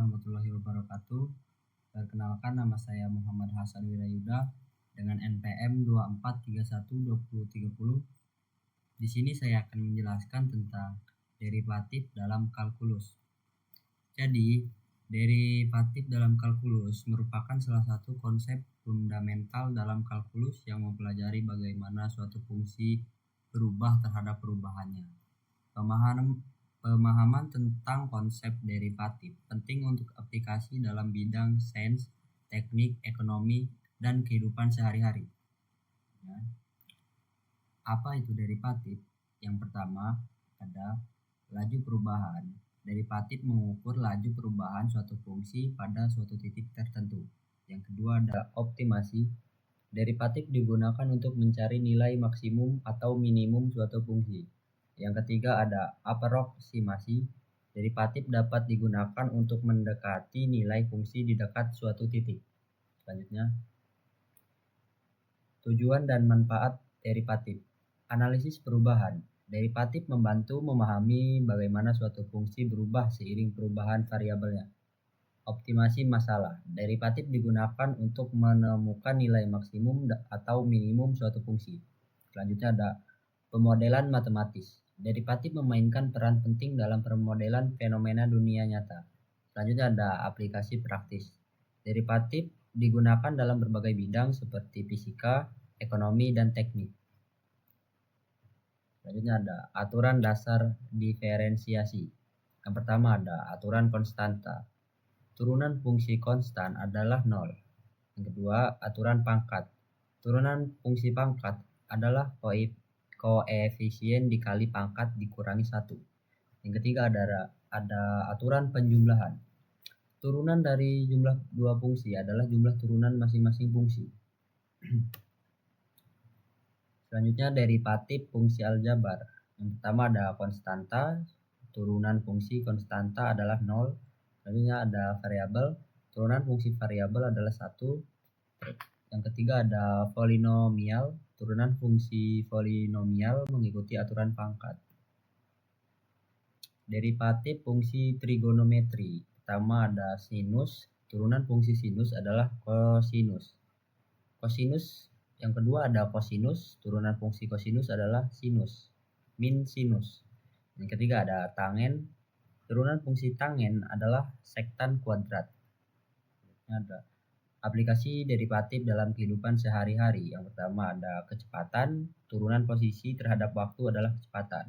warahmatullahi wabarakatuh. Perkenalkan, nama saya Muhammad Hasan Wirayuda dengan NPM 24312030. Di sini saya akan menjelaskan tentang derivatif dalam kalkulus. Jadi, derivatif dalam kalkulus merupakan salah satu konsep fundamental dalam kalkulus yang mempelajari bagaimana suatu fungsi berubah terhadap perubahannya. Pemahaman tentang konsep derivatif penting untuk aplikasi dalam bidang sains, teknik, ekonomi, dan kehidupan sehari-hari. Ya. Apa itu derivatif? Yang pertama ada laju perubahan. Derivatif mengukur laju perubahan suatu fungsi pada suatu titik tertentu. Yang kedua ada optimasi. Derivatif digunakan untuk mencari nilai maksimum atau minimum suatu fungsi. Yang ketiga ada aproksimasi. Derivatif dapat digunakan untuk mendekati nilai fungsi di dekat suatu titik. Selanjutnya, tujuan dan manfaat derivatif. Analisis perubahan. Derivatif membantu memahami bagaimana suatu fungsi berubah seiring perubahan variabelnya. Optimasi masalah. Derivatif digunakan untuk menemukan nilai maksimum atau minimum suatu fungsi. Selanjutnya ada pemodelan matematis. Derivatif memainkan peran penting dalam pemodelan fenomena dunia nyata. Selanjutnya ada aplikasi praktis. Derivatif digunakan dalam berbagai bidang seperti fisika, ekonomi, dan teknik. Selanjutnya ada aturan dasar diferensiasi. Yang pertama ada aturan konstanta. Turunan fungsi konstan adalah 0. Yang kedua, aturan pangkat. Turunan fungsi pangkat adalah koefisien dikali pangkat dikurangi 1. Yang ketiga ada aturan penjumlahan. Turunan dari jumlah dua fungsi adalah jumlah turunan masing-masing fungsi. Selanjutnya derivatif fungsi aljabar. Yang pertama ada konstanta. Turunan fungsi konstanta adalah 0. Selanjutnya ada variabel. Turunan fungsi variabel adalah 1. Yang ketiga ada polinomial. Turunan fungsi polinomial mengikuti aturan pangkat. Derivatif fungsi trigonometri. Pertama ada sinus. Turunan fungsi sinus adalah kosinus. Kosinus. Yang kedua ada kosinus. Turunan fungsi kosinus adalah sinus. Min sinus. Yang ketiga ada tangen. Turunan fungsi tangen adalah sektan kuadrat. Ada aplikasi derivatif dalam kehidupan sehari-hari. Yang pertama ada kecepatan. Turunan posisi terhadap waktu adalah kecepatan.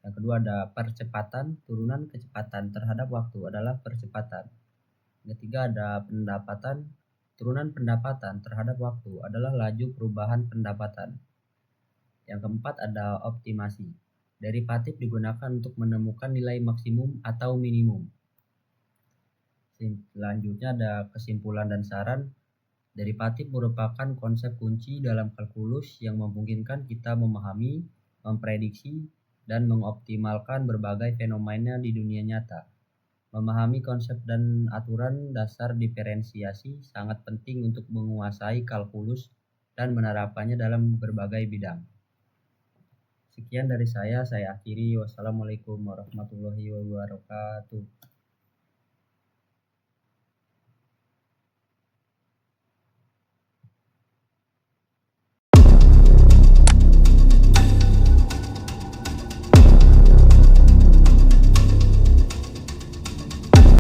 Yang kedua ada percepatan. Turunan kecepatan terhadap waktu adalah percepatan. Yang ketiga ada pendapatan. Turunan pendapatan terhadap waktu adalah laju perubahan pendapatan. Yang keempat ada optimasi. Derivatif digunakan untuk menemukan nilai maksimum atau minimum. Selanjutnya ada kesimpulan dan saran. Derivatif merupakan konsep kunci dalam kalkulus yang memungkinkan kita memahami, memprediksi, dan mengoptimalkan berbagai fenomena di dunia nyata. Memahami konsep dan aturan dasar diferensiasi sangat penting untuk menguasai kalkulus dan menerapkannya dalam berbagai bidang. Sekian dari saya akhiri. Wassalamualaikum warahmatullahi wabarakatuh.